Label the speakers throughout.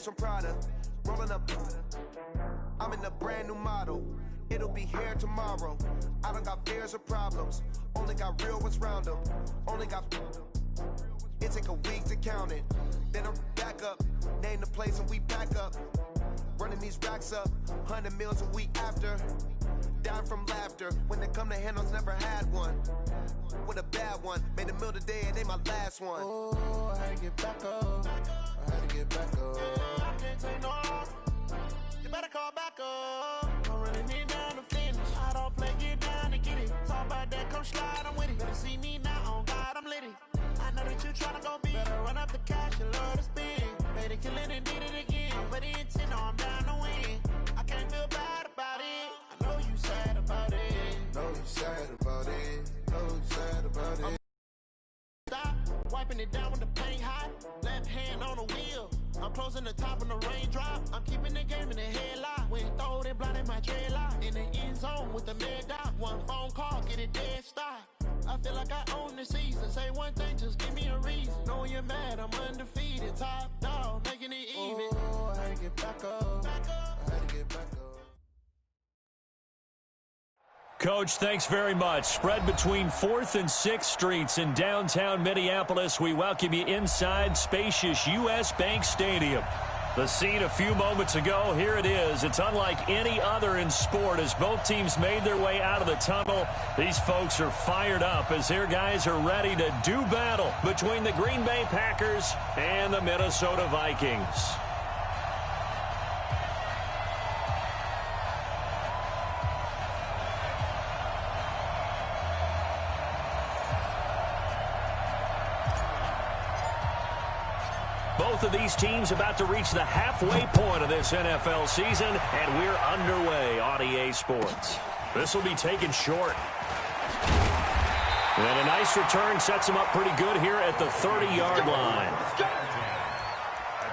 Speaker 1: some Prada, rolling up. I'm in a brand new model. It'll be here tomorrow. I don't got fears or problems. Only got real ones round them. Only got. It take a week to count it. Then I'm back up. Name the place and we back up. Running these racks up. 100 meals a week after. Dying from laughter. When it come to handles, never had one. With a bad one. Made a meal today and they my last one.
Speaker 2: Oh, I had to get back up. I had to get back up. I can't take no. You better call back up. I'm running it down to finish. I don't play, get down to get it. Talk about that, come slide, I'm with it. Better see me now, on God, I'm litty. I know that you tryna go big. Better run up the cash, you love to spend. Better kill it and did it again. I'm ready and 10, I'm down to win. I can't feel bad about it. I know you sad about it. Know you sad about it. Know you sad about it. Stop wiping it down with the paint hot. Left hand on the wheel. I'm closing the top on the raindrop. I'm keeping the game in the headlock. When throwed and blinded my dreadlock. In the end zone with the mad dot. One phone call, get it dead stop. I feel like I own the season. Say one thing, just give me a reason. Knowing you're mad, I'm undefeated. Top dog, making it even. Oh, I had to get back up. I had to get back up.
Speaker 3: Coach, thanks very much. Spread between 4th and 6th Streets in downtown Minneapolis. We welcome you inside spacious U.S. Bank Stadium. The scene a few moments ago, here it is. It's unlike any other in sport as both teams made their way out of the tunnel. These folks are fired up as their guys are ready to do battle between the Green Bay Packers and the Minnesota Vikings. Both of these teams about to reach the halfway point of this NFL season, and we're underway on EA Sports. This will be taken short. And a nice return sets them up pretty good here at the 30-yard line.
Speaker 4: At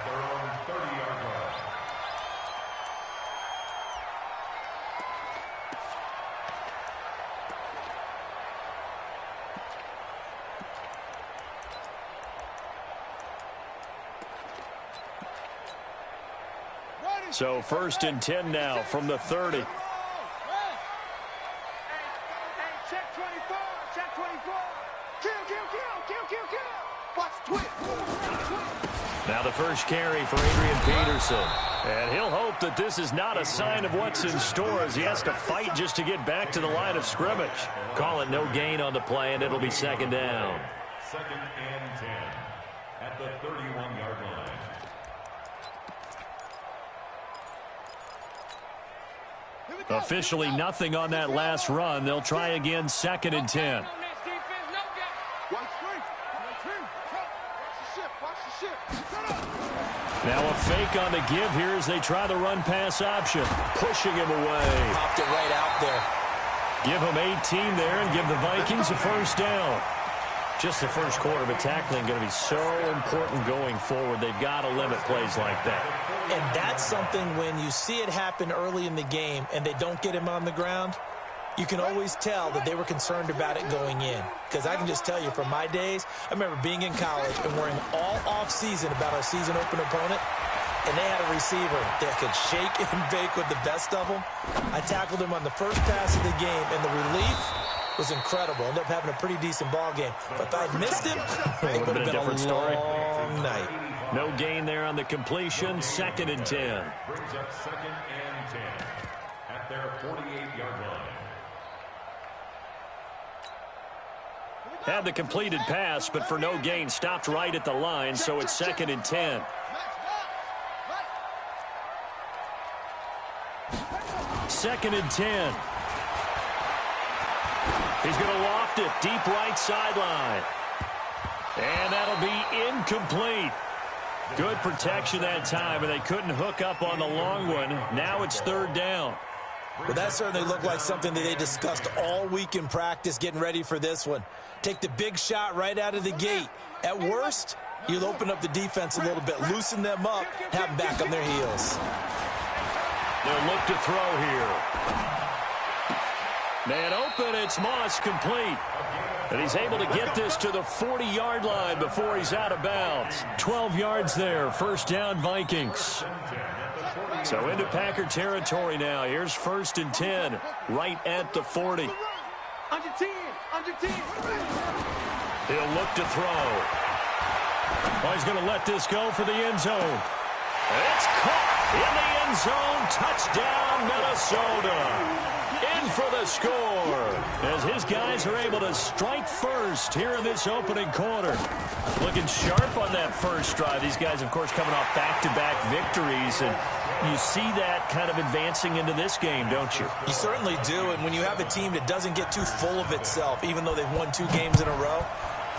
Speaker 4: their own 30-yard line.
Speaker 3: So 1st and 10 now from the 30.
Speaker 5: Check 24, check 24. Kill. Watch twist.
Speaker 3: Now the first carry for Adrian Peterson. And he'll hope that this is not a sign of what's in store as he has to fight just to get back to the line of scrimmage. Call it no gain on the play, and it'll be 2nd down.
Speaker 4: 2nd and 10 at the 31-yard line.
Speaker 3: Officially nothing on that last run. They'll try again 2nd and 10. Now a fake on the give here as they try the run-pass option. Pushing him away.
Speaker 6: Popped it right out there.
Speaker 3: Give him 18 there and give the Vikings a 1st down. Just the first quarter, but tackling going to be so important going forward. They've got to limit plays like that.
Speaker 6: And that's something when you see it happen early in the game and they don't get him on the ground, you can always tell that they were concerned about it going in. Because I can just tell you from my days, I remember being in college and worrying all off-season about our season opener opponent, and they had a receiver that could shake and bake with the best of them. I tackled him on the first pass of the game, and the relief was incredible. Ended up having a pretty decent ball game. But if I'd missed him, it would have been a different story. Long night.
Speaker 3: No gain there on the completion. 2nd and 10.
Speaker 4: Brings up 2nd and 10 at their 48-yard line.
Speaker 3: Had the completed pass, but for no gain, stopped right at the line, so it's 2nd and 10. 2nd and 10. He's going to loft it deep right sideline. And that'll be incomplete. Good protection that time, and they couldn't hook up on the long one. Now it's 3rd down.
Speaker 6: Well, that certainly looked like something that they discussed all week in practice getting ready for this one. Take the big shot right out of the gate. At worst, you'll open up the defense a little bit, loosen them up, have them back on their heels.
Speaker 3: They'll look to throw here. Man open, it's Moss complete. And he's able to get this to the 40-yard line before he's out of bounds. 12 yards there, first down Vikings. So into Packer territory now. Here's 1st and 10, right at the 40.
Speaker 5: Under 10, under 10.
Speaker 3: He'll look to throw. Oh, he's going to let this go for the end zone. It's caught in the end zone. Touchdown, Minnesota. In for the score as his guys are able to strike first here in this opening quarter. Looking sharp on that first drive. These guys, of course, coming off back-to-back victories, and you see that kind of advancing into this game, don't you?
Speaker 6: You certainly do, and when you have a team that doesn't get too full of itself, even though they've won 2 games in a row,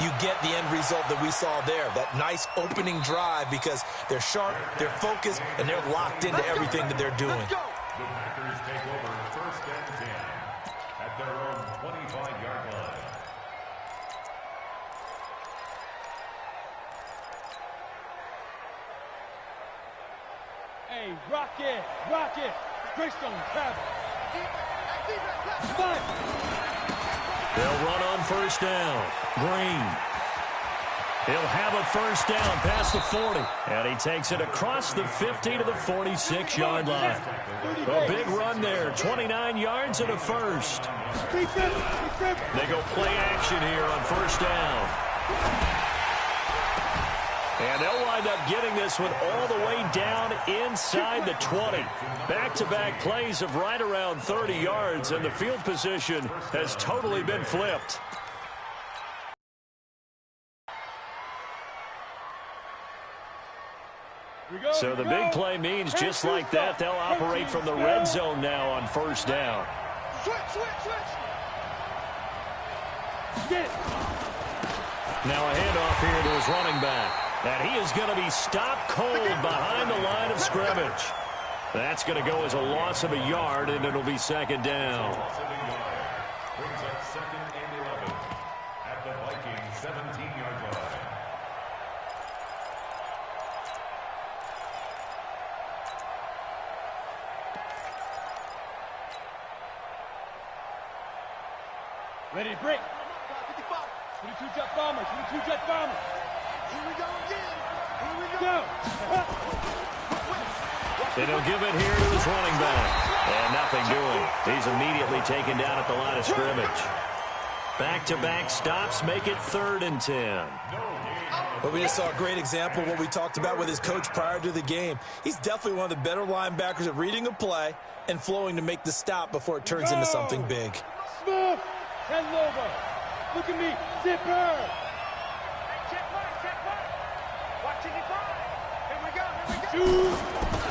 Speaker 6: you get the end result that we saw there, that nice opening drive, because they're sharp, they're focused, and they're locked into everything that they're doing.
Speaker 4: The Packers take over 1st and 10 at their own 25-yard line.
Speaker 5: Hey, rock it. Greystone, grab it.
Speaker 3: They'll run on 1st down. Green. He'll have a 1st down past the 40. And he takes it across the 50 to the 46-yard line. A big run there. 29 yards and a first. They go play action here on 1st down. And they'll wind up getting this one all the way down inside the 20. Back-to-back plays of right around 30 yards, and the field position has totally been flipped. So the big play means just like that, they'll operate from the red zone now on 1st down. Now a handoff here to his running back. And he is going to be stopped cold behind the line of scrimmage. That's going to go as a loss of a yard, and it'll be 2nd down.
Speaker 4: Brings up 2nd and 11 at the Vikings 17-yard line.
Speaker 5: Ready to break. 22 jet bombers. 22 jet bombers. Here we go again. Here we go.
Speaker 3: And he'll give it here to his running back. And nothing doing. He's immediately taken down at the line of scrimmage. Back-to-back stops make it 3rd and 10.
Speaker 6: But we just saw a great example of what we talked about with his coach prior to the game. He's definitely one of the better linebackers at reading a play and flowing to make the stop before it turns into something big.
Speaker 5: Smooth. 10 over. Look at me. Zipper.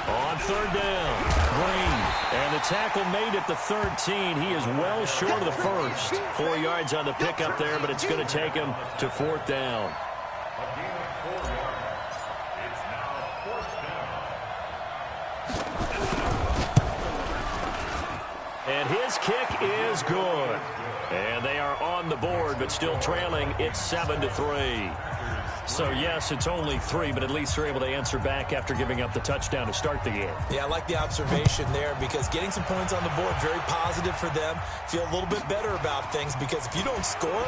Speaker 3: On 3rd down, Green. And the tackle made at the 13. He is well short of the first. 4 yards on the pickup there, but it's going to take him to 4th down.
Speaker 4: A gain of 4 yards. It's now 4th down.
Speaker 3: And his kick is good. And they are on the board, but still trailing. It's 7-3. So, yes, it's only 3, but at least they're able to answer back after giving up the touchdown to start the game.
Speaker 6: Yeah, I like the observation there because getting some points on the board, very positive for them. Feel a little bit better about things because if you don't score,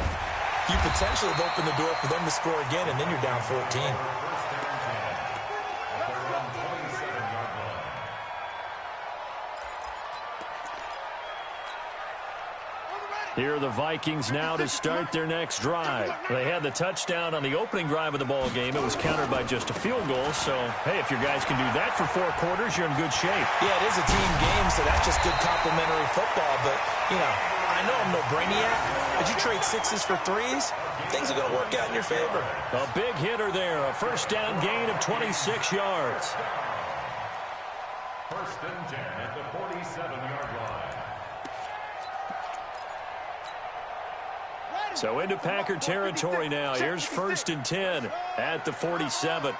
Speaker 6: you potentially have opened the door for them to score again, and then you're down 14.
Speaker 3: Here are the Vikings now to start their next drive. They had the touchdown on the opening drive of the ball game. It was countered by just a field goal. So, hey, if your guys can do that for 4 quarters, you're in good shape.
Speaker 6: Yeah, it is a team game, so that's just good complementary football. But, you know, I know I'm no brainiac, but you trade 6s for 3s, things are going to work out in your favor.
Speaker 3: A big hitter there, a 1st down gain of 26 yards.
Speaker 4: 1st and 10 at the 47-yard line.
Speaker 3: So into Packer territory now. Here's 1st and 10 at the 47.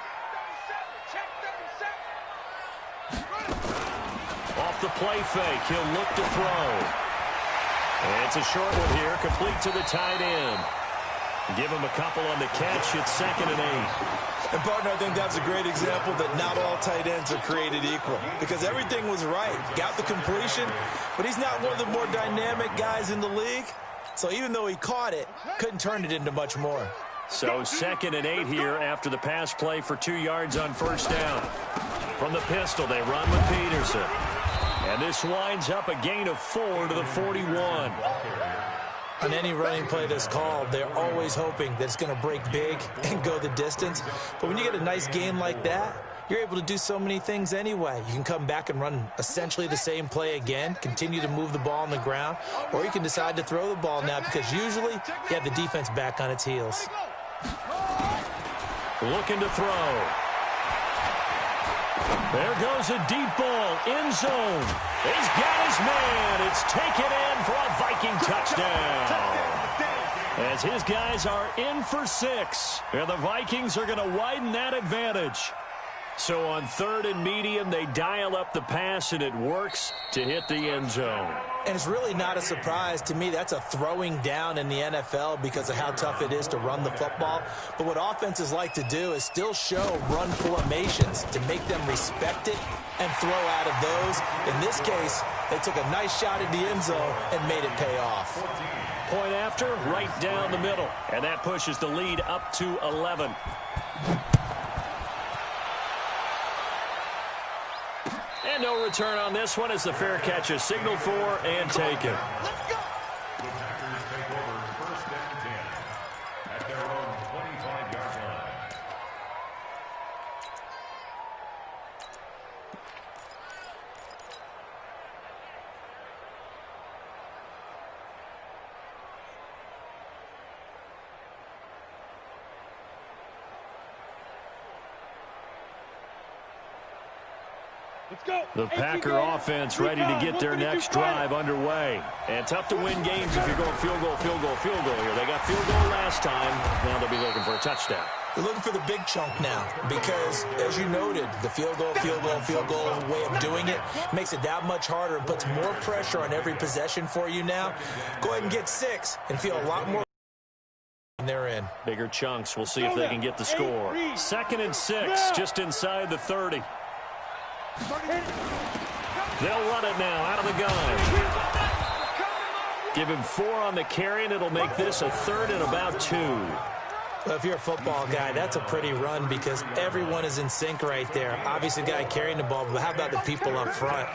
Speaker 3: Off the play fake, he'll look to throw. And it's a short one here, complete to the tight end. Give him a couple on the catch. It's 2nd and 8.
Speaker 6: And, partner, I think that's a great example that not all tight ends are created equal because everything was right. Got the completion, but he's not one of the more dynamic guys in the league. So even though he caught it, couldn't turn it into much more.
Speaker 3: So 2nd and 8 here after the pass play for 2 yards on first down. From the pistol, they run with Peterson. And this winds up a gain of 4 to the 41.
Speaker 6: On any running play that's called, they're always hoping that it's going to break big and go the distance. But when you get a nice gain like that, you're able to do so many things anyway. You can come back and run essentially the same play again, continue to move the ball on the ground, or you can decide to throw the ball now because usually you have the defense back on its heels.
Speaker 3: Looking to throw. There goes a deep ball, end zone. He's got his man. It's taken in for a Viking touchdown. As his guys are in for 6. And the Vikings are going to widen that advantage. So on 3rd and medium, they dial up the pass, and it works to hit the end zone.
Speaker 6: And it's really not a surprise to me. That's a throwing down in the NFL because of how tough it is to run the football. But what offenses like to do is still show run formations to make them respect it and throw out of those. In this case, they took a nice shot at the end zone and made it pay off.
Speaker 3: Point after, right down the middle. And that pushes the lead up to 11. And no return on this one as the fair catch is signaled for and taken.
Speaker 4: Let's go. The Packers take over 1st and 10 at their own 25-yard line.
Speaker 5: Let's go.
Speaker 3: The Packer offense ready to get their next drive underway. And tough to win games if you're going field goal here. They got field goal last time. Now they'll be looking for a touchdown.
Speaker 6: They're looking for the big chunk now because, as you noted, the field goal way of doing it makes it that much harder and puts more pressure on every possession for you now. Go ahead and get 6 and feel a lot more when they're in.
Speaker 3: Bigger chunks. We'll see if they can get the score. 2nd and 6, just inside the 30. They'll run it now out of the gun. Give him 4 on the carry, and it'll make this a 3rd and about 2.
Speaker 6: Well, if you're a football guy, that's a pretty run because everyone is in sync right there. Obviously, the guy carrying the ball, but how about the people up front?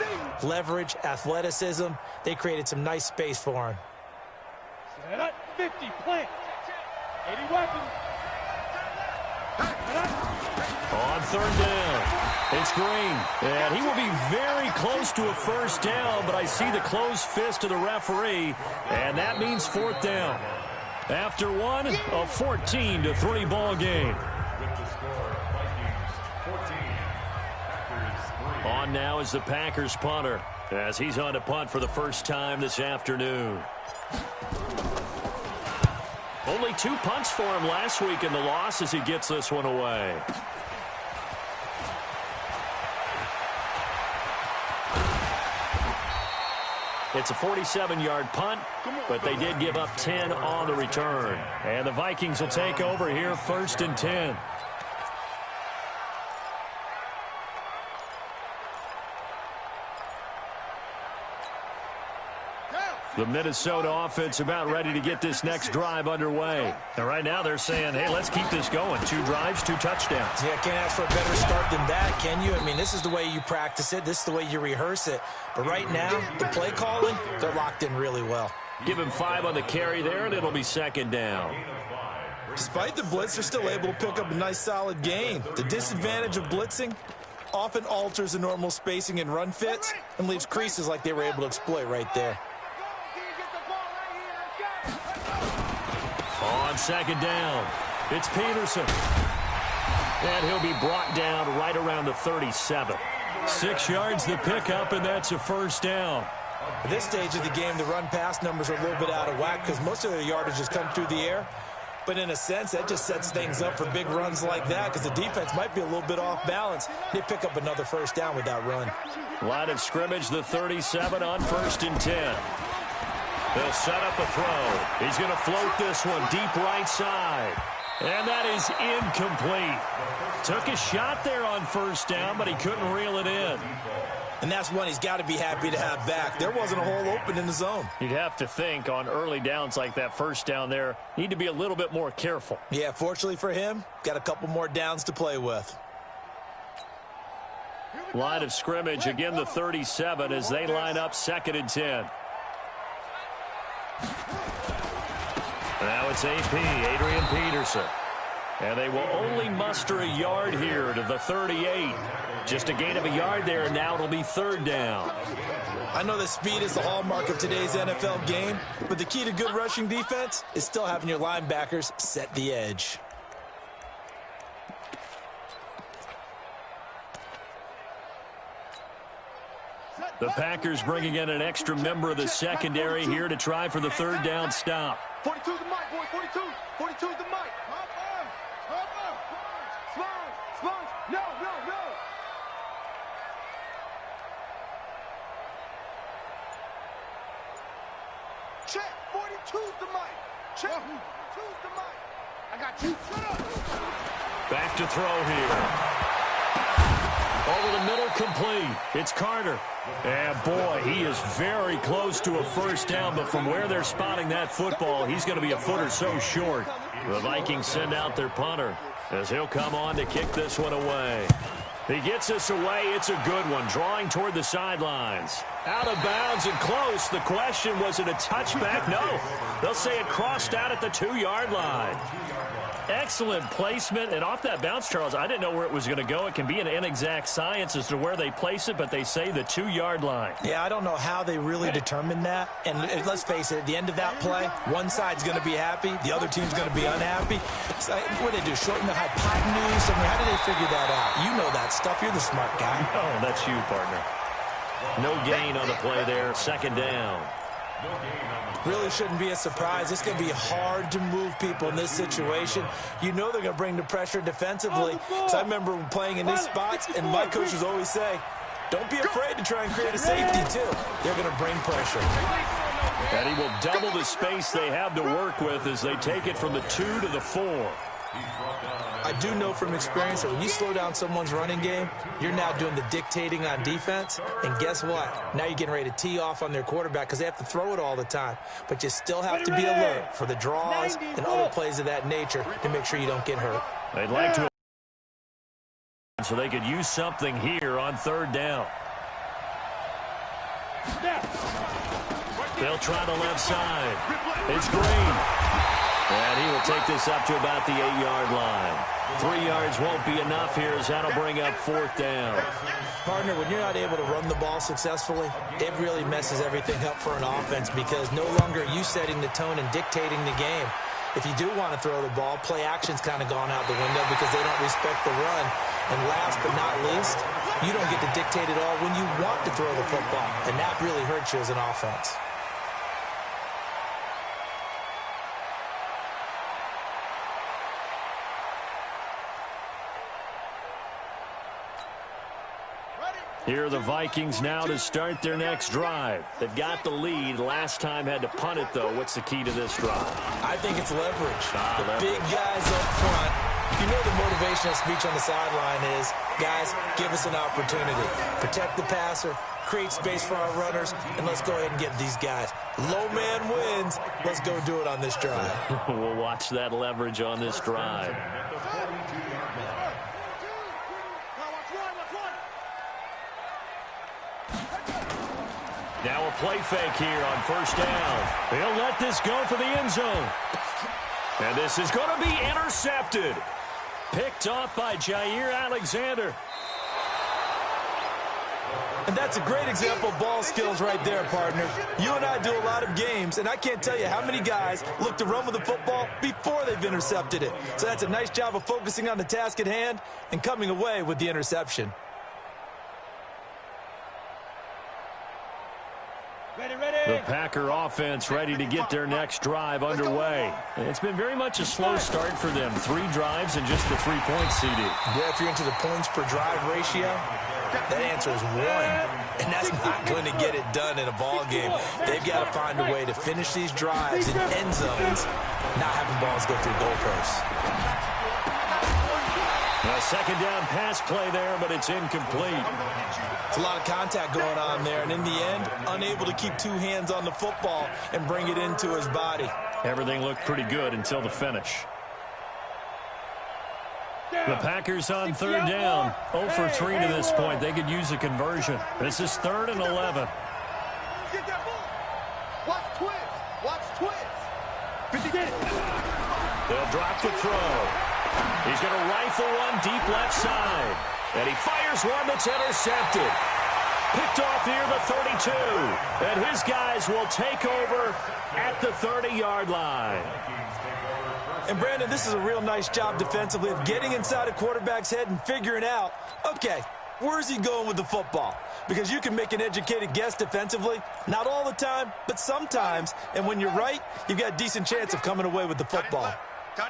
Speaker 6: Leverage, athleticism, they created some nice space for him.
Speaker 5: Set up, 50, plant. 80 weapons.
Speaker 3: On 3rd down, it's Green. And he will be very close to a first down, but I see the closed fist of the referee, and that means 4th down. After one, a 14-3 ball game.
Speaker 4: With the score, Vikings 14, Packers 3.
Speaker 3: On now is the Packers punter as he's on to punt for the first time this afternoon. Only 2 punts for him last week in the loss as he gets this one away. It's a 47-yard punt, but they did give up 10 on the return. And the Vikings will take over here 1st and 10. The Minnesota offense about ready to get this next drive underway. And right now they're saying, hey, let's keep this going. 2 drives, 2 touchdowns.
Speaker 6: Yeah, can't ask for a better start than that, can you? I mean, this is the way you practice it. This is the way you rehearse it. But right now, the play calling, they're locked in really well.
Speaker 3: Give him 5 on the carry there, and it'll be 2nd down.
Speaker 6: Despite the blitz, they're still able to pick up a nice solid gain. The disadvantage of blitzing often alters the normal spacing and run fits and leaves creases like they were able to exploit right there.
Speaker 3: On 2nd down, it's Peterson. And he'll be brought down right around the 37. 6 yards the pickup, and that's a first down.
Speaker 6: At this stage of the game, the run-pass numbers are a little bit out of whack because most of their yardage has come through the air. But in a sense, that just sets things up for big runs like that because the defense might be a little bit off balance. They pick up another first down with that run.
Speaker 3: Line of scrimmage, the 37 on 1st and 10. They'll set up a throw. He's going to float this one deep right side. And that is incomplete. Took a shot there on first down, but he couldn't reel it in.
Speaker 6: And that's one he's got to be happy to have back. There wasn't a hole open in the zone.
Speaker 3: You'd have to think on early downs like that first down there, need to be a little bit more careful.
Speaker 6: Yeah, fortunately for him, got a couple more downs to play with.
Speaker 3: Line of scrimmage, again the 37 as they line up 2nd and 10. Now it's AP, Adrian Peterson. And they will only muster a yard here to the 38. Just a gain of a yard there, and now it'll be 3rd down.
Speaker 6: I know that speed is the hallmark of today's NFL game, but the key to good rushing defense is still having your linebackers set the edge.
Speaker 3: The Packers bringing in an extra member of the secondary here to try for the 3rd down stop.
Speaker 5: 42's the mic, boy. 42. 42's the mic. Sponge. No. Check. 42's the mic. Check. 42's the mic. I got you. Shut up.
Speaker 3: Back to throw here. Over the middle, complete. It's Carter. And, boy, he is very close to a 1st down, but from where they're spotting that football, he's going to be a foot or so short. The Vikings send out their punter as he'll come on to kick this one away. He gets this away. It's a good one, drawing toward the sidelines. Out of bounds and close. The question, was it a touchback? No. They'll say it crossed out at the 2-yard line. Excellent placement, and off that bounce, Charles, I didn't know where it was going to go. It can be an inexact science as to where they place it, but they say the 2-yard line.
Speaker 6: Yeah, I don't know how they really determined that. And let's face it, at the end of that play, one side's going to be happy, the other team's going to be unhappy. So, what do they do, shorten the hypotenuse? I mean, how do they figure that out? You know that stuff. You're the smart guy.
Speaker 3: Oh, that's you, partner. No gain on the play there. 2nd down.
Speaker 6: Really shouldn't be a surprise. It's going to be hard to move people in this situation. You know they're going to bring the pressure defensively. So I remember playing in these spots, and my coaches always say, don't be afraid to try and create a safety, too. They're going to bring pressure.
Speaker 3: And he will double the space they have to work with as they take it from the 2 to the 4.
Speaker 6: I do know from experience that when you slow down someone's running game, you're now doing the dictating on defense. And guess what? Now you're getting ready to tee off on their quarterback because they have to throw it all the time. But you still have to be alert for the draws and other plays of that nature to make sure you don't get hurt.
Speaker 3: They'd like to, so they could use something here on 3rd down. They'll try the left side. It's Green. And he will take this up to about the 8-yard line. 3 yards won't be enough here as that'll bring up 4th down.
Speaker 6: Partner, when you're not able to run the ball successfully, it really messes everything up for an offense because no longer are you setting the tone and dictating the game. If you do want to throw the ball, play action's kind of gone out the window because they don't respect the run. And last but not least, you don't get to dictate it all when you want to throw the football. And that really hurts you as an offense.
Speaker 3: Here are the Vikings now to start their next drive. They've got the lead. Last time had to punt it, though. What's the key to this drive?
Speaker 6: I think it's leverage.
Speaker 3: Leverage.
Speaker 6: Big guys up front. You know the motivational speech on the sideline is, guys, give us an opportunity. Protect the passer, create space for our runners, and let's go ahead and get these guys. Low man wins. Let's go do it on this drive.
Speaker 3: We'll watch that leverage on this drive. Now a play fake here on 1st down. He'll let this go for the end zone. And this is going to be intercepted. Picked off by Jair Alexander.
Speaker 6: And that's a great example of ball skills right there, partner. You and I do a lot of games, and I can't tell you how many guys look to run with the football before they've intercepted it. So that's a nice job of focusing on the task at hand and coming away with the interception.
Speaker 3: The Packer offense ready to get their next drive underway. It's been very much a slow start for them. 3 drives and just the 3-point CD.
Speaker 6: Yeah, if you're into the points per drive ratio, that answer is 1. And that's not going to get it done in a ball game. They've got to find a way to finish these drives in end zones, not having balls go through goalposts.
Speaker 3: A second down pass play there, but it's incomplete.
Speaker 6: It's a lot of contact going on there, and in the end, unable to keep two hands on the football and bring it into his body.
Speaker 3: Everything looked pretty good until the finish. The Packers on third down. 0 for 3 to this point. They could use a conversion. This is 3rd and 11.
Speaker 5: Get that ball. Watch twins. Watch twins. 50 get it.
Speaker 3: They'll drop the throw. He's going to rifle one deep left side. And he fires one that's intercepted. Picked off near the 32. And his guys will take over at the 30-yard line.
Speaker 6: And, Brandon, this is a real nice job defensively of getting inside a quarterback's head and figuring out, okay, where's he going with the football? Because you can make an educated guess defensively, not all the time, but sometimes. And when you're right, you've got a decent chance of coming away with the football.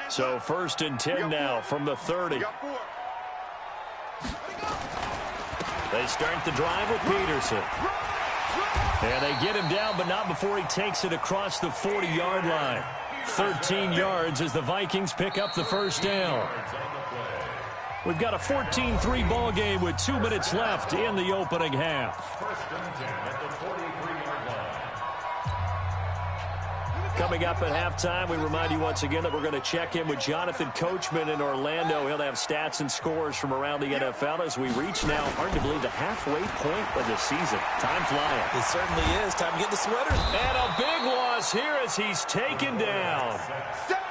Speaker 3: So 1st and 10 now from the 30. They start the drive with Peterson. And they get him down, but not before he takes it across the 40-yard line. 13 yards as the Vikings pick up the first down. We've got a 14-3 ball game with 2 minutes left in the opening half.
Speaker 4: 1st and 10 at the 43-yard line.
Speaker 3: Coming up at halftime, we remind you once again that we're going to check in with Jonathan Coachman in Orlando. He'll have stats and scores from around the NFL as we reach now, hard to believe, the halfway point of the season. Time flying.
Speaker 6: It certainly is. Time to get the sweater.
Speaker 3: And a big loss here as he's taken down.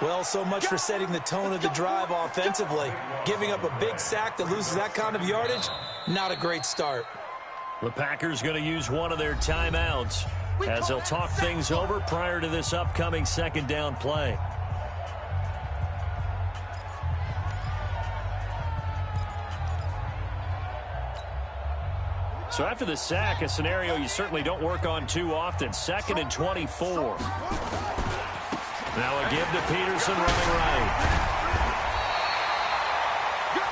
Speaker 6: Well, so much for setting the tone of the drive offensively. Giving up a big sack that loses that kind of yardage, not a great start.
Speaker 3: The Packers going to use one of their timeouts as they'll talk things over prior to this upcoming second down play. So after the sack, a scenario you certainly don't work on too often. 2nd and 24. Now a give to Peterson running right.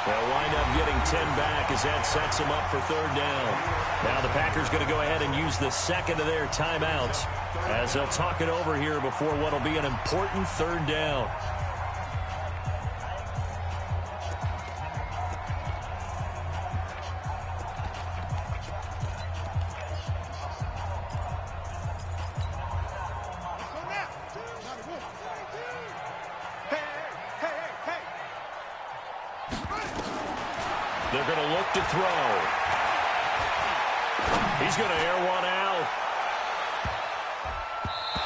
Speaker 3: They'll wind up getting 10 back as that sets him up for 3rd down. Now the Packers going to go ahead and use the second of their timeouts as they'll talk it over here before what will be an important 3rd down. They're going to look to throw. He's going to air one out.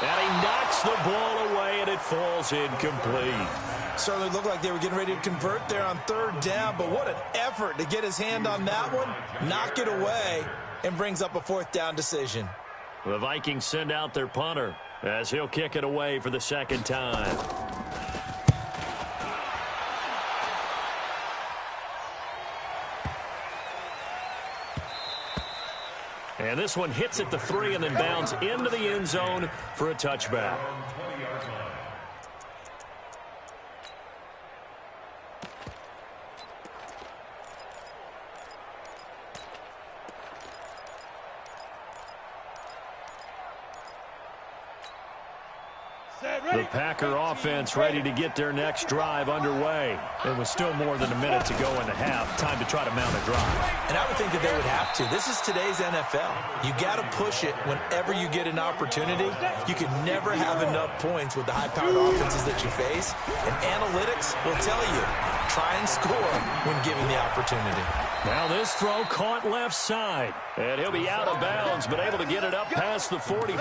Speaker 3: And he knocks the ball away, and it falls incomplete.
Speaker 6: Certainly looked like they were getting ready to convert there on 3rd down, but what an effort to get his hand on that one, knock it away, and brings up a 4th down decision.
Speaker 3: The Vikings send out their punter as he'll kick it away for the 2nd time. And this one hits at the 3 and then bounds into the end zone for a touchback. The Packer offense ready to get their next drive underway. It was still more than a minute to go in the half. Time to try to mount a drive.
Speaker 6: And I would think that they would have to. This is today's NFL. You got to push it whenever you get an opportunity. You can never have enough points with the high-powered offenses that you face. And analytics will tell you, try and score when given the opportunity.
Speaker 3: Now this throw caught left side. And he'll be out of bounds, but able to get it up past the 45.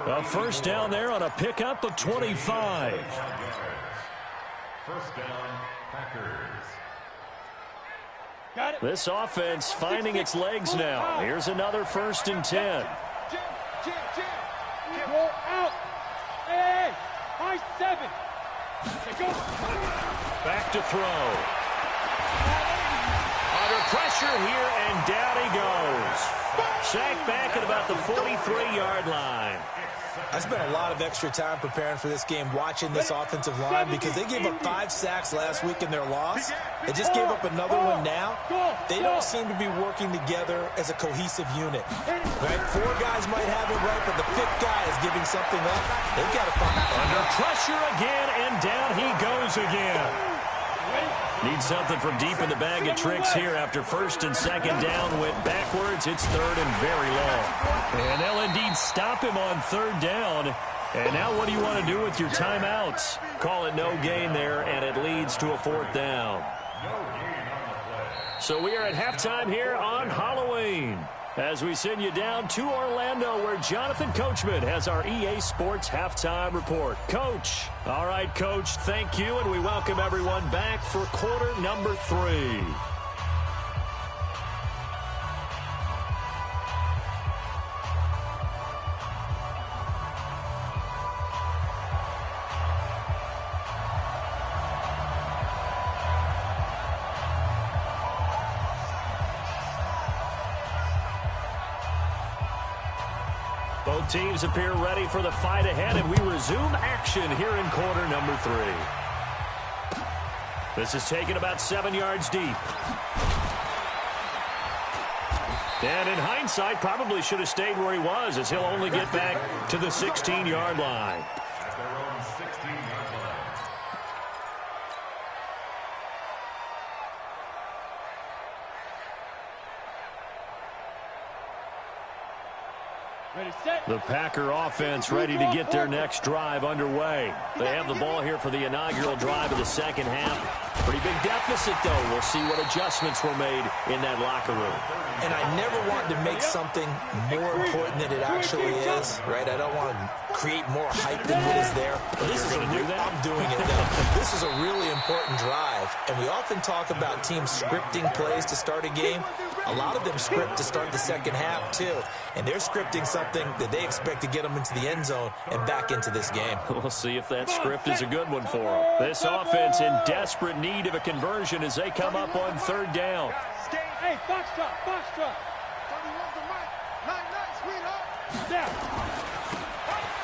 Speaker 3: A 1st down there on a pickup of 25.
Speaker 4: 1st down, Packers.
Speaker 5: Got it.
Speaker 3: This offense finding its legs now. Here's another 1st and 10.
Speaker 5: Jim. Roll out. Hey, high 7. Hey, go.
Speaker 3: Back to throw. Under pressure here, and down he goes. Sacked back at about the 43-yard line.
Speaker 6: I spent a lot of extra time preparing for this game watching this offensive line because they gave up 5 sacks last week in their loss. They just gave up another one now. They don't seem to be working together as a cohesive unit. Right? 4 guys might have it right, but the 5th guy is giving something up. They've got to find it.
Speaker 3: Under pressure again, and down he goes again. Need something from deep in the bag of tricks here after first and second down went backwards. It's third and very long. And they'll indeed stop him on third down. And now what do you want to do with your timeouts? Call it no gain there, and it leads to a fourth down. So we are at halftime here on Halloween, as we send you down to Orlando, where Jonathan Coachman has our EA Sports Halftime Report. Coach. All right, Coach, thank you, and we welcome everyone back for quarter number 3. Both teams appear ready for the fight ahead, and we resume action here in quarter number 3. This is taken about 7 yards deep. And in hindsight, probably should have stayed where he was, as he'll only get back to the 16-yard line.
Speaker 4: At their own 16-yard line.
Speaker 5: Ready, set.
Speaker 3: The Packer offense ready to get their next drive underway. They have the ball here for the inaugural drive of the second half. Pretty big deficit, though. We'll see what adjustments were made in that locker room.
Speaker 6: And I never want to make something more important than it actually is, right? I don't want to create more hype than what is there. But this is I'm doing it, though. This is a really important drive. And we often talk about teams scripting plays to start a game. A lot of them script to start the second half, too. And they're scripting something that they expect to get them into the end zone and back into this game.
Speaker 3: We'll see if that script is a good one for them. This offense in desperate need of a conversion as they come up on third down.
Speaker 5: Hey, foxtrot, foxtrot.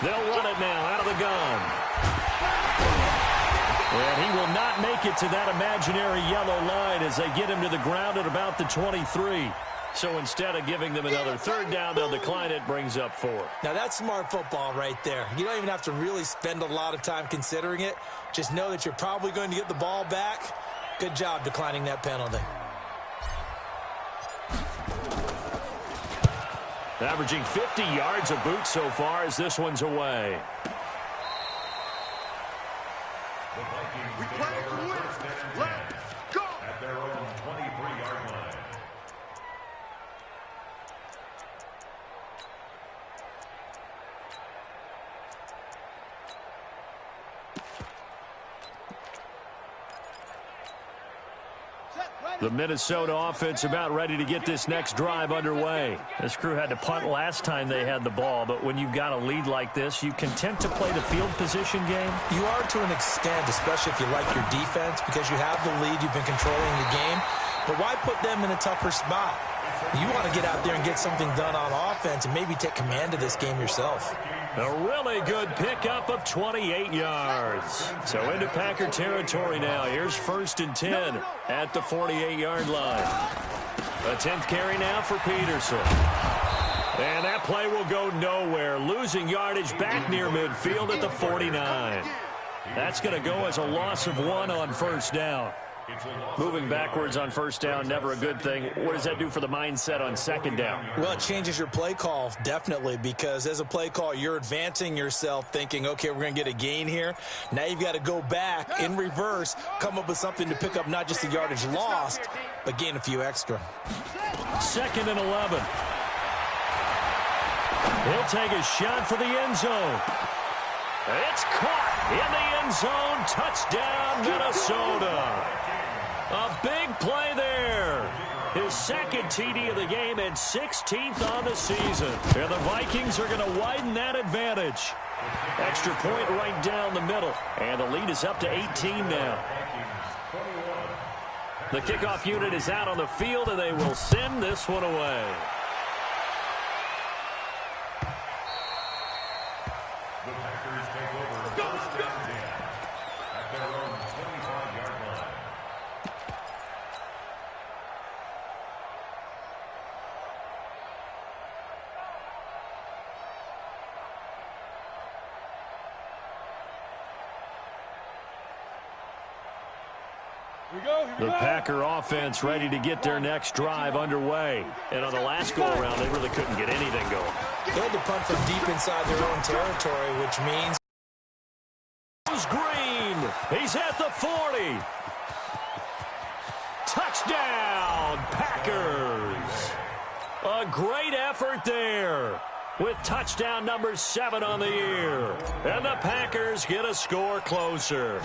Speaker 3: They'll run it now out of the gun. And he will not make it to that imaginary yellow line as they get him to the ground at about the 23. So instead of giving them another third down, they'll decline it, brings up 4.
Speaker 6: Now, that's smart football right there. You don't even have to really spend a lot of time considering it. Just know that you're probably going to get the ball back. Good job declining that penalty.
Speaker 3: Averaging 50 yards a boot so far as this one's away.
Speaker 4: The Vikings take over first and 10 at their own 23-yard line.
Speaker 3: The Minnesota offense about ready to get this next drive underway. This crew had to punt last time they had the ball, but when you've got a lead like this, you content to play the field position game?
Speaker 6: You are to an extent, especially if you like your defense, because you have the lead, you've been controlling the game. But why put them in a tougher spot? You want to get out there and get something done on offense and maybe take command of this game yourself.
Speaker 3: A really good pickup of 28 yards. So into Packer territory now. Here's first and 10 at the 48-yard line. A 10th carry now for Peterson. And that play will go nowhere. Losing yardage back near midfield at the 49. That's going to go as a loss of 1 on first down. Moving backwards on first down, never a good thing. What does that do for the mindset on second down?
Speaker 6: Well, it changes your play call, definitely, because as a play call, you're advancing yourself thinking, okay, we're going to get a gain here. Now you've got to go back in reverse, come up with something to pick up not just the yardage lost, but gain a few extra.
Speaker 3: Second and 11. He'll take a shot for the end zone. It's caught in the end zone. Touchdown, Minnesota. A big play there. His second TD of the game and 16th on the season. And the Vikings are going to widen that advantage. Extra point right down the middle. And the lead is up to 18 now. The kickoff unit is out on the field, and they will send this one away.
Speaker 4: The Packers take over first and 10 at their own 25-yard line.
Speaker 3: The Packer offense ready to get their next drive underway. And on the last go-around, they really couldn't get anything going.
Speaker 6: They had to punt from deep inside their own territory, which means...
Speaker 3: Green. He's at the 40. Touchdown, Packers. A great effort there with touchdown number 7 on the year. And the Packers get a score closer.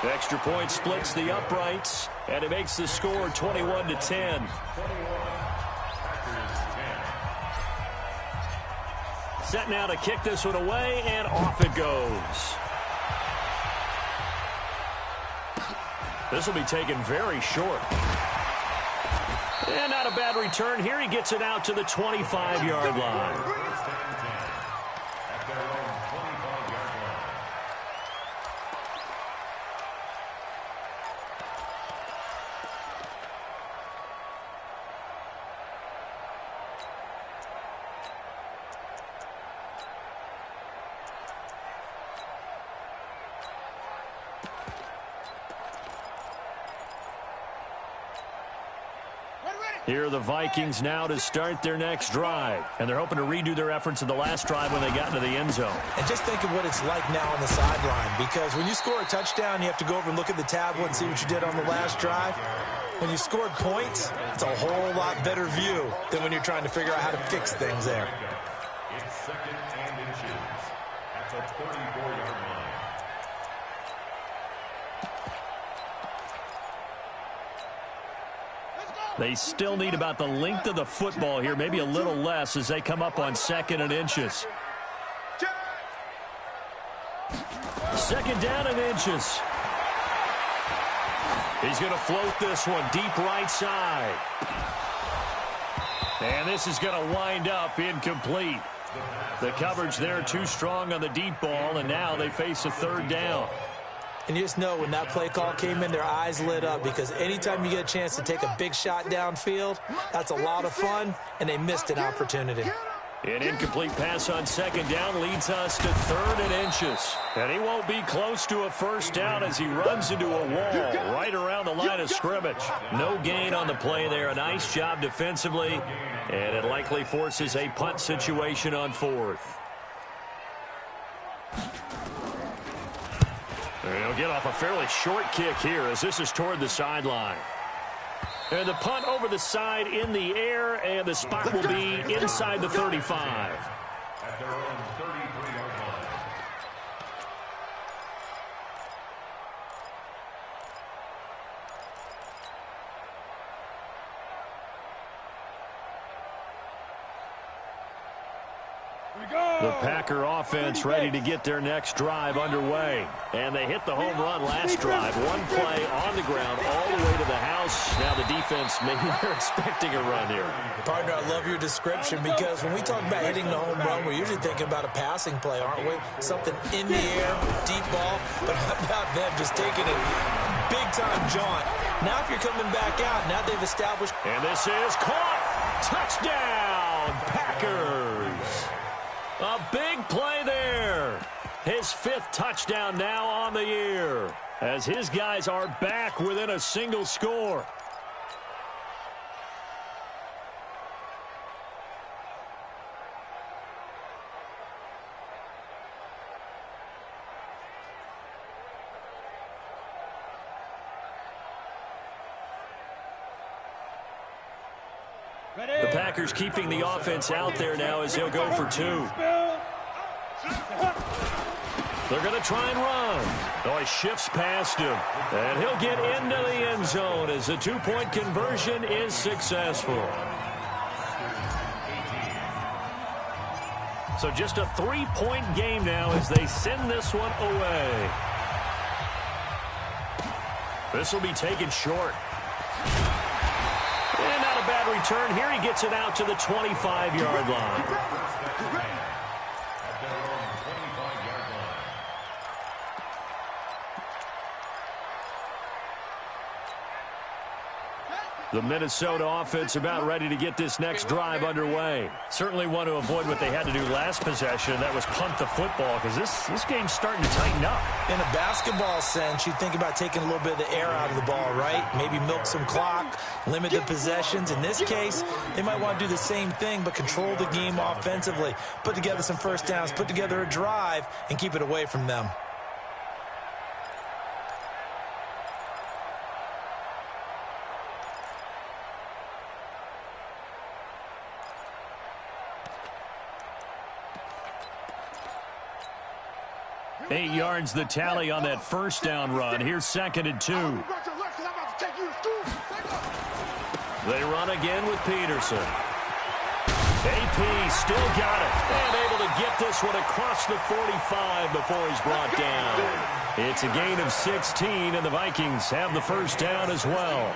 Speaker 3: Extra point splits the uprights, and it makes the score 21-10. Set now to kick this one away, and off it goes. This will be taken very short. And not a bad return here. He gets it out to the 25-yard line. Here are the Vikings now to start their next drive. And they're hoping to redo their efforts in the last drive when they got into the end zone.
Speaker 6: And just think of what it's like now on the sideline. Because when you score a touchdown, you have to go over and look at the tablet and see what you did on the last drive. When you scored points, it's a whole lot better view than when you're trying to figure out how to fix things there.
Speaker 4: It's second and inches at the 34-yard line.
Speaker 3: They still need about the length of the football here, maybe a little less as they come up on 2nd and inches. 2nd down and inches. He's going to float this one deep right side. And this is going to wind up incomplete. The coverage there too strong on the deep ball, and now they face a 3rd down.
Speaker 6: And you just know when that play call came in, their eyes lit up because anytime you get a chance to take a big shot downfield, that's a lot of fun, and they missed an opportunity.
Speaker 3: An incomplete pass on 2nd down leads us to 3rd and inches. And he won't be close to a 1st down as he runs into a wall right around the line of scrimmage. No gain on the play there. A nice job defensively, and it likely forces a punt situation on 4th. He'll get off a fairly short kick here as this is toward the sideline. And the punt over the side in the air, and the spot will be inside the 35.
Speaker 4: At their own 33-yard line.
Speaker 3: The Packer offense ready to get their next drive underway. And they hit the home run last drive. One play on the ground all the way to the house. Now the defense, maybe they're expecting a run here.
Speaker 6: Partner, I love your description because when we talk about hitting the home run, we're usually thinking about a passing play, aren't we? Something in the air, deep ball. But how about them just taking it big-time jaunt? Now if you're coming back out, now they've established.
Speaker 3: And this is caught. Touchdown, Packers. A big play there. His 5th touchdown now on the year as his guys are back within a single score. The Packers keeping the offense out there now as he'll go for 2. They're going to try and run. Oh, he shifts past him. And he'll get into the end zone as the 2-point conversion is successful. So just a 3-point game now as they send this one away. This will be taken short. And not a bad return here. He gets it out to the 25-yard line. The Minnesota offense about ready to get this next drive underway. Certainly want to avoid what they had to do last possession. That was punt the football, because this game's starting to tighten up.
Speaker 6: In a basketball sense, you think about taking a little bit of the air out of the ball, right? Maybe milk some clock, limit the possessions. In this case, they might want to do the same thing, but control the game offensively. Put together some first downs, put together a drive, and keep it away from them.
Speaker 3: Eight yards the tally on that first down run. Here's 2nd and 2. They run again with Peterson. AP still got it. And able to get this one across the 45 before he's brought down. It's a gain of 16, and the Vikings have the first down as well.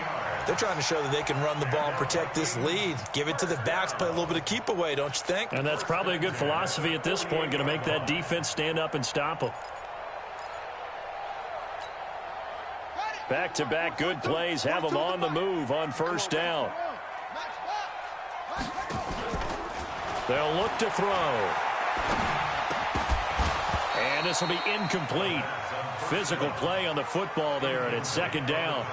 Speaker 6: They're trying to show that they can run the ball and protect this lead. Give it to the backs, play a little bit of keep away, don't you think?
Speaker 3: And that's probably a good philosophy at this point, going to make that defense stand up and stop them. Back-to-back good plays have them on the move on first down. They'll look to throw. And this will be incomplete. Physical play on the football there, and it's 2nd down.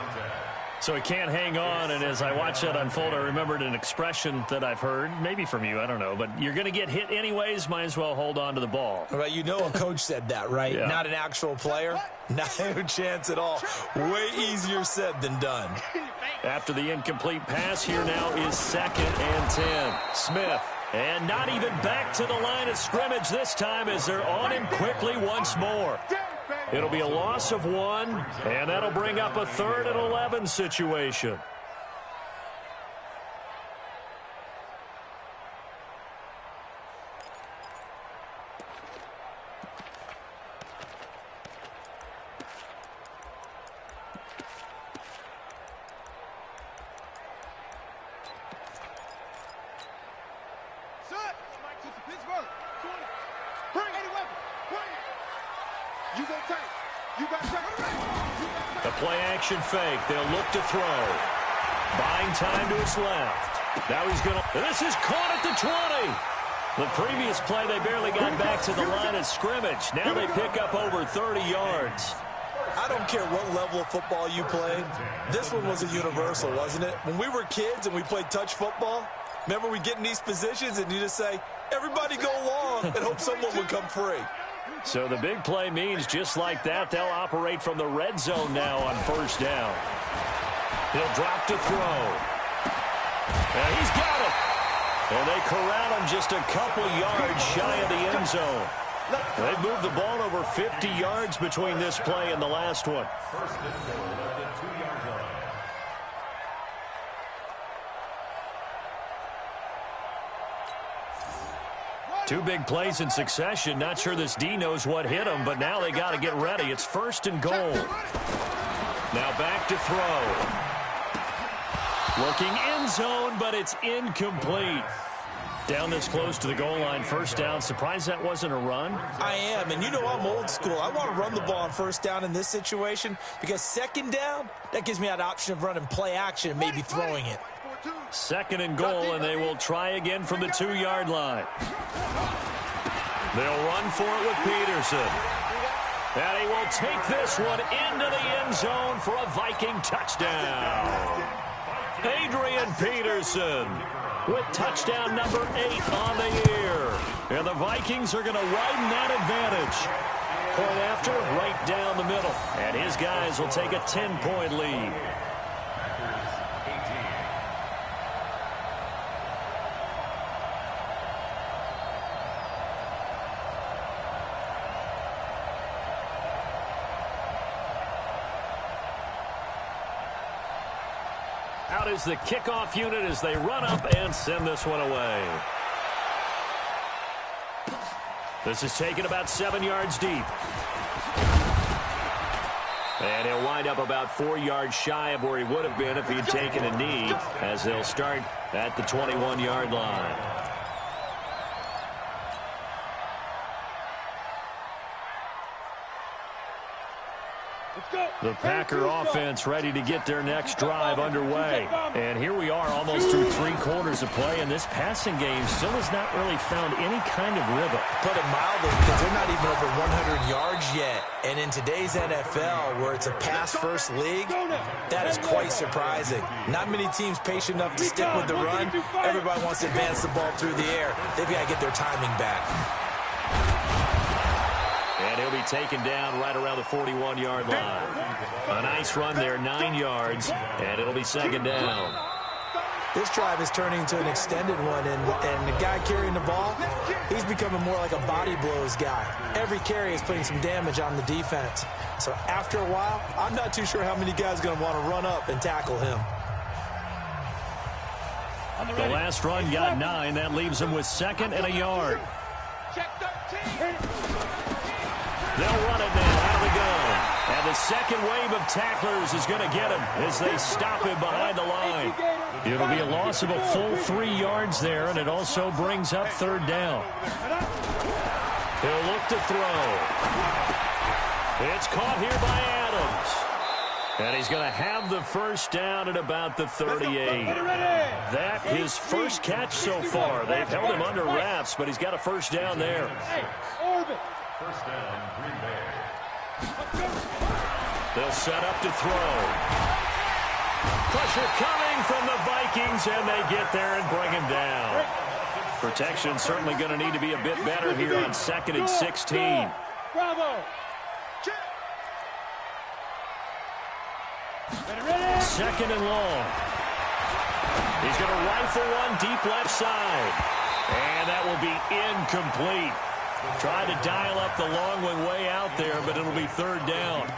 Speaker 3: So he can't hang on, and as I watch that unfold, I remembered an expression that I've heard, maybe from you, I don't know, but you're going to get hit anyways, might as well hold on to the ball.
Speaker 6: Right, you know a coach said that, right?
Speaker 3: Yeah.
Speaker 6: Not an actual player. Not a chance at all. Way easier said than done.
Speaker 3: After the incomplete pass, here now is 2nd and 10. Smith, and not even back to the line of scrimmage this time as they're on him quickly once more. It'll be a loss of 1, and that'll bring up a 3rd and 11 situation. The play-action fake. They'll look to throw. Buying time to his left. Now he's going to... This is caught at the 20. The previous play, they barely got back to the line of scrimmage. Now they pick up over 30 yards.
Speaker 6: I don't care what level of football you played. This one was a universal, wasn't it? When we were kids and we played touch football, remember we get in these positions and you just say, everybody go long, and hope someone would come free.
Speaker 3: So the big play means just like that, they'll operate from the red zone now on first down. He'll drop to throw. And he's got it. And they corral him just a couple yards shy of the end zone. They've moved the ball over 50 yards between this play and the last one.
Speaker 4: First and goal at the 2-yard line.
Speaker 3: Two big plays in succession. Not sure this D knows what hit him, but now they got to get ready. It's 1st and goal. Now back to throw. Looking end zone, but it's incomplete. Down this close to the goal line, first down. Surprised that wasn't a run?
Speaker 6: I am, and you know I'm old school. I want to run the ball on first down in this situation because 2nd down, that gives me that option of running play action and maybe throwing it.
Speaker 3: 2nd and goal, and they will try again from the 2-yard line. They'll run for it with Peterson. And he will take this one into the end zone for a Viking touchdown. Adrian Peterson with touchdown number 8 on the year. And the Vikings are going to widen that advantage. Point after, right down the middle. And his guys will take a 10-point lead. Out is the kickoff unit as they run up and send this one away. This is taken about 7 yards deep. And he'll wind up about 4 yards shy of where he would have been if he'd taken a knee, as they'll start at the 21-yard line. The Packer offense ready to get their next drive underway. And here we are almost through 3 quarters of play, and this passing game still has not really found any kind of rhythm.
Speaker 6: Put it mildly, because they're not even over 100 yards yet. And in today's NFL, where it's a pass-first league, that is quite surprising. Not many teams patient enough to stick with the run. Everybody wants to advance the ball through the air. They've got to get their timing back.
Speaker 3: And he'll be taken down right around the 41-yard line. A nice run there, 9 yards, and it'll be 2nd down.
Speaker 6: This drive is turning into an extended one, and the guy carrying the ball, he's becoming more like a body blows guy. Every carry is putting some damage on the defense. So after a while, I'm not too sure how many guys are going to want to run up and tackle him.
Speaker 3: The last run got 9. That leaves him with 2nd and a yard. They'll run it now. Out of the gun. And the second wave of tacklers is going to get him as they stop him behind the line. It'll be a loss of a full 3 yards there, and it also brings up 3rd down. He'll look to throw. It's caught here by Adams. And he's going to have the 1st down at about the 38. That his first catch so far. They've held him under wraps, but he's got a 1st down there.
Speaker 4: 1st down, Green Bay.
Speaker 3: They'll set up to throw. Pressure coming from the Vikings, and they get there and bring him down. Protection certainly going to need to be a bit better here on 2nd and 16.
Speaker 5: Bravo.
Speaker 3: 2nd and long. He's going to rifle one deep left side. And that will be incomplete. Try to dial up the long one way out there, but it'll be 3rd down.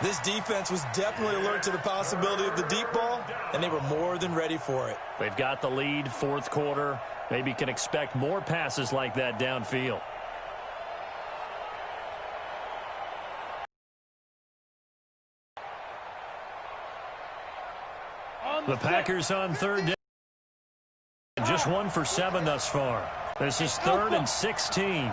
Speaker 6: This defense was definitely alert to the possibility of the deep ball, and they were more than ready for it.
Speaker 3: They've got the lead, 4th quarter. Maybe can expect more passes like that downfield. The Packers on 3rd down. Just 1 for 7 thus far. This is 3rd and 16.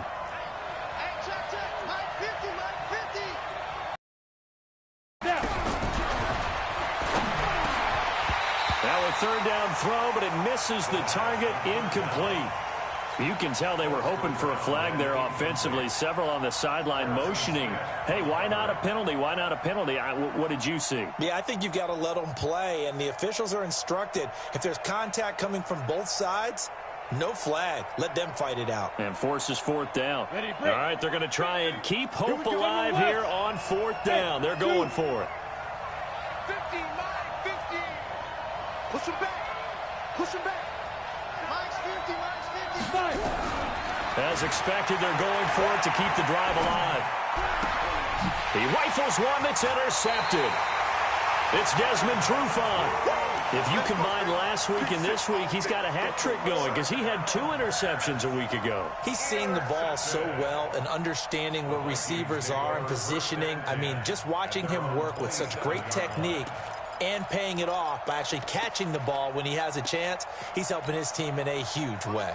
Speaker 3: Now a 3rd down throw, but it misses the target, incomplete. You can tell they were hoping for a flag there offensively. Several on the sideline motioning, hey, why not a penalty? Why not a penalty? What did you see?
Speaker 6: Yeah, I think you've got to let them play, and the officials are instructed. If there's contact coming from both sides, no flag. Let them fight it out.
Speaker 3: And forces 4th down. All right, they're going to try and keep hope alive here on 4th down. They're going for it.
Speaker 5: 50. Push him back. Push him back. Minus 50.
Speaker 3: As expected, they're going for it to keep the drive alive. He rifles one that's intercepted. It's Desmond Trufant. If you combine last week and this week, he's got a hat trick going because he had 2 interceptions a week ago.
Speaker 6: He's seeing the ball so well and understanding where receivers are and positioning. I mean, just watching him work with such great technique and paying it off by actually catching the ball when he has a chance, he's helping his team in a huge way.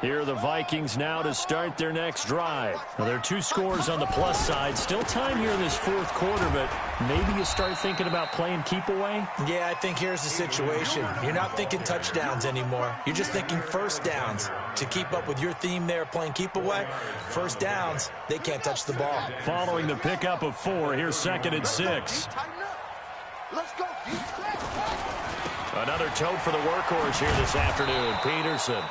Speaker 3: Here are the Vikings now to start their next drive. Now, there are 2 scores on the plus side. Still time here in this 4th quarter, but maybe you start thinking about playing keep away?
Speaker 6: Yeah, I think here's the situation. You're not thinking touchdowns anymore. You're just thinking 1st downs. To keep up with your theme there playing keep away, 1st downs, they can't touch the ball.
Speaker 3: Following the pickup of 4, here's 2nd and 6.
Speaker 5: Let's go.
Speaker 3: Another tote for the workhorse here this afternoon, Peterson.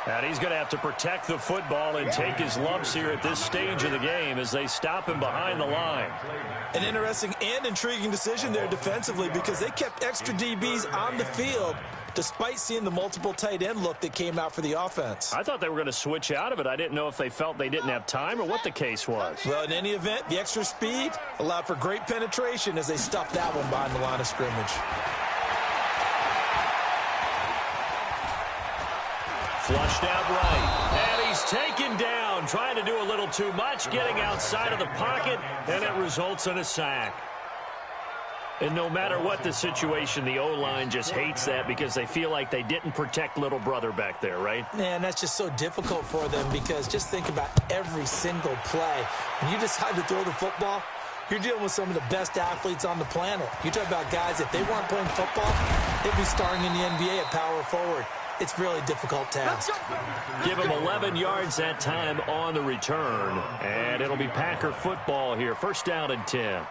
Speaker 3: And he's going to have to protect the football and take his lumps here at this stage of the game as they stop him behind the line.
Speaker 6: An interesting and intriguing decision there defensively because they kept extra DBs on the field despite seeing the multiple tight end look that came out for the offense.
Speaker 3: I thought they were going to switch out of it. I didn't know if they felt they didn't have time or what the case was.
Speaker 6: Well, in any event, the extra speed allowed for great penetration as they stuffed that one behind the line of scrimmage.
Speaker 3: Flushed out right, and he's taken down, trying to do a little too much, getting outside of the pocket, and it results in a sack. And no matter what the situation, the O-line just hates that because they feel like they didn't protect little brother back there, right?
Speaker 6: Man, that's just so difficult for them because just think about every single play. When you decide to throw the football, You're dealing with some of the best athletes on the planet. You talk about guys, if they weren't playing football, they'd be starring in the NBA at power forward. It's a really difficult task.
Speaker 3: Give him 11 yards that time on the return. And it'll be Packer football here. First down and 10.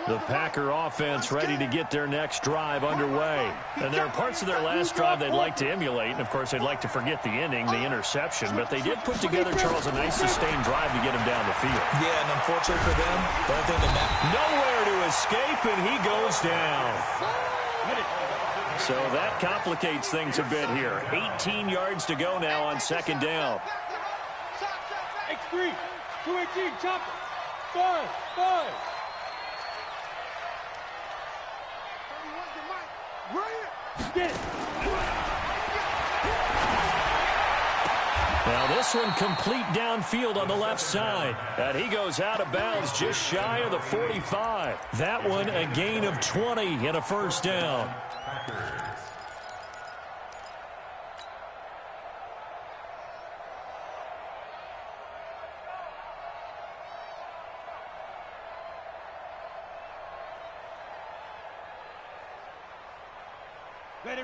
Speaker 3: The Packer offense ready to get their next drive underway. And there are parts of their last drive they'd like to emulate. And, of course, they'd like to forget the ending, the interception. But they did put together, Charles, a nice sustained drive to get him down the field.
Speaker 6: Yeah, and unfortunately for them, the only thing that matters.
Speaker 3: Nowhere to escape, and he goes down. So that complicates things a bit here. 18 yards to go now on second down.
Speaker 5: X3, 218, chop it. 5. Get it.
Speaker 3: Now this one complete downfield on the left side. And he goes out of bounds just shy of the 45. That one a gain of 20 and a first down.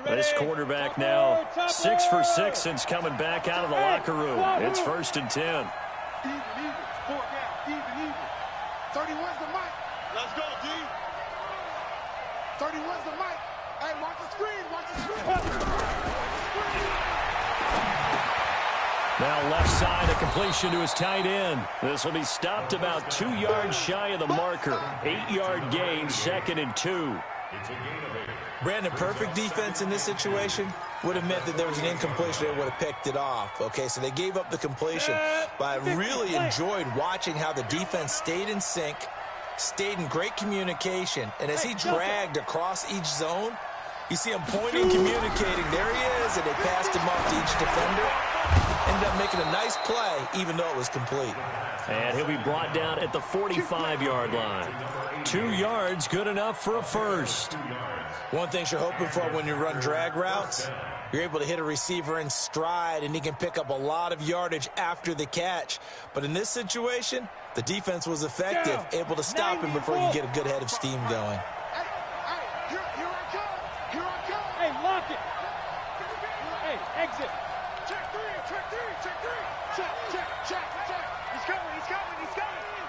Speaker 3: This quarterback now 6 for 6 since coming back out of the locker room. It's first and 10.
Speaker 5: Even. 4 down. Even. 31's the mic. Let's go, D. 31's the mic. Hey, watch the screen.
Speaker 3: Now left side, a completion to his tight end. This will be stopped about 2 yards shy of the marker. 8-yard gain, second and 2.
Speaker 6: Brandon, perfect defense in this situation would have meant that there was an incompletion. They would have picked it off. Okay, so they gave up the completion. But I really enjoyed watching how the defense stayed in sync, stayed in great communication. And as he dragged across each zone, you see him pointing, communicating. There he is, and they passed him off to each defender. Ended up making a nice play, even though it was complete.
Speaker 3: And he'll be brought down at the 45-yard line. 2 yards, good enough for a first.
Speaker 6: One thing you're hoping for when you run drag routes, you're able to hit a receiver in stride, and he can pick up a lot of yardage after the catch. But in this situation, the defense was effective, able to stop him before he could get a good head of steam going.
Speaker 5: Here I come. Hey, lock it. Hey, exit. Check 3. Check. He's coming.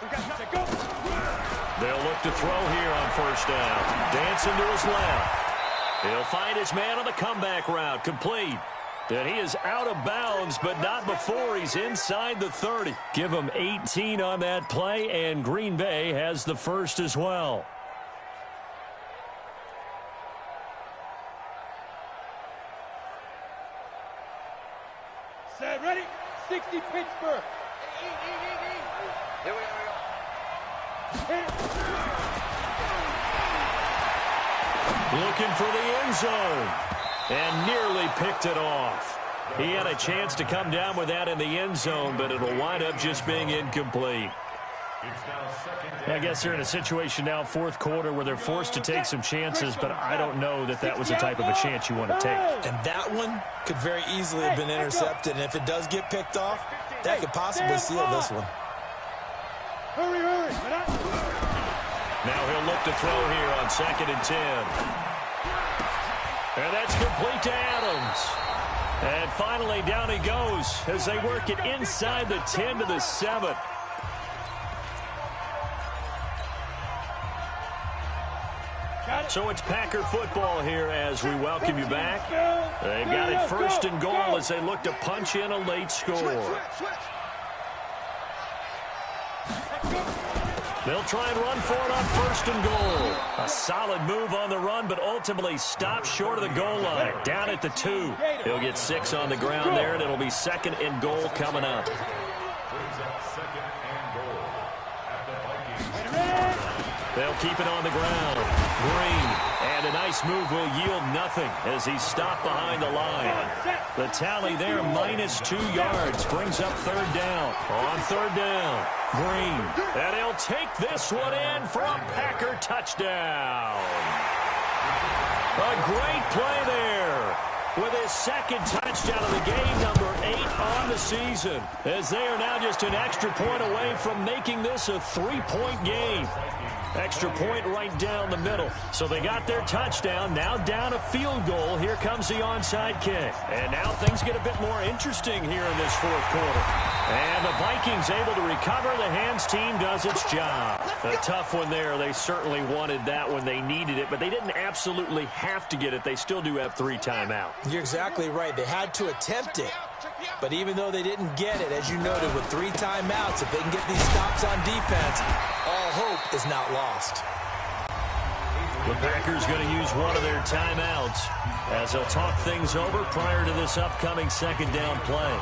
Speaker 5: We got to go.
Speaker 3: They'll look to throw here on first down. Dancing to his left. He'll find his man on the comeback route. Complete. And he is out of bounds, but not before he's inside the 30. Give him 18 on that play, and Green Bay has the first as well.
Speaker 5: Set, ready? 60 Pittsburgh. Here we go.
Speaker 3: Looking for the end zone. And nearly picked it off. He had a chance to come down with that in the end zone, but it'll wind up just being incomplete. I guess they're in a situation now, fourth quarter, where they're forced to take some chances, but I don't know that that was the type of a chance you want to take.
Speaker 6: And that one could very easily have been intercepted, and if it does get picked off, that could possibly seal this one.
Speaker 5: Hurry.
Speaker 3: Now he'll look to throw here on second and 10. And that's complete to Adams. And finally, down he goes as they work it inside the 10 to the 7. So it's Packer football here as we welcome you back. They've got it first and goal as they look to punch in a late score. They'll try and run for it on first and goal. A solid move on the run, but ultimately stopped short of the goal line. Down at the 2. He'll get 6 on the ground there, and it'll be second and goal coming up. They'll keep it on the ground. Green, and a nice move will yield nothing as he's stopped behind the line. The tally there, -2 yards, brings up third down. On third down, Green, and he'll take this one in for a Packer touchdown. A great play there with his second touchdown of the game, number 8 on the the season, as they are now just an extra point away from making this a 3-point game. Extra point right down the middle. So they got their touchdown, now down a field goal. Here comes the onside kick. And now things get a bit more interesting here in this fourth quarter. And the Vikings able to recover. The hands team does its job. A tough one there. They certainly wanted that when they needed it, but they didn't absolutely have to get it. They still do have 3 timeouts.
Speaker 6: You're exactly right. They had to attempt it. But even though they didn't get it, as you noted, with 3 timeouts, if they can get these stops on defense, all hope is not lost.
Speaker 3: The Packers going to use one of their timeouts as they'll talk things over prior to this upcoming second down play.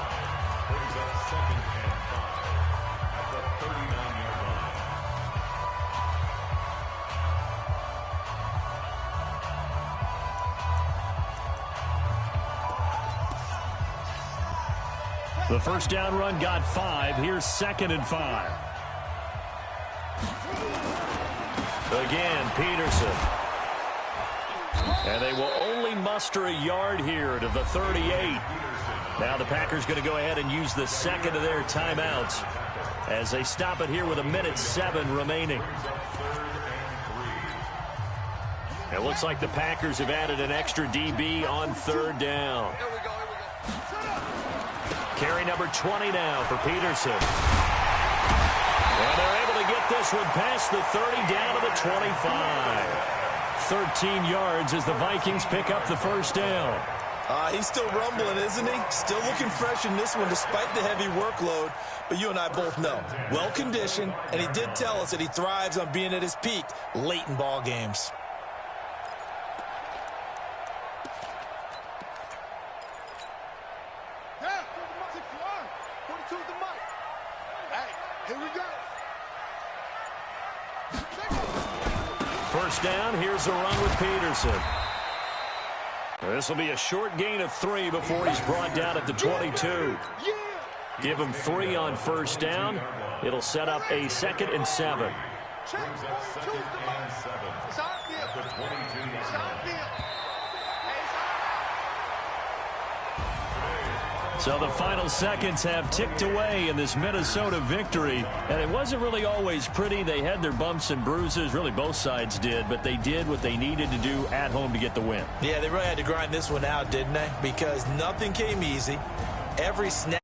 Speaker 3: The first down run got 5. Here's 2nd and 5. Again, Peterson. And they will only muster a yard here to the 38. Now the Packers going to go ahead and use the second of their timeouts as they stop it here with 1:07 remaining. It looks like the Packers have added an extra DB on 3rd down. Carry number 20 now for Peterson. And they're able to get this one past the 30 down to the 25. 13 yards as the Vikings pick up the first down.
Speaker 6: He's still rumbling, isn't he? Still looking fresh in this one despite the heavy workload. But you and I both know, well-conditioned, and he did tell us that he thrives on being at his peak late in ball games.
Speaker 3: First down, here's the run with Peterson. This will be a short gain of 3 before he's brought down at the 22. Give him 3 on first down. It'll set up a 2nd and 7. So the final seconds have ticked away in this Minnesota victory. And it wasn't really always pretty. They had their bumps and bruises. Really, both sides did. But they did what they needed to do at home to get the win.
Speaker 6: Yeah, they really had to grind this one out, didn't they? Because nothing came easy. Every snap.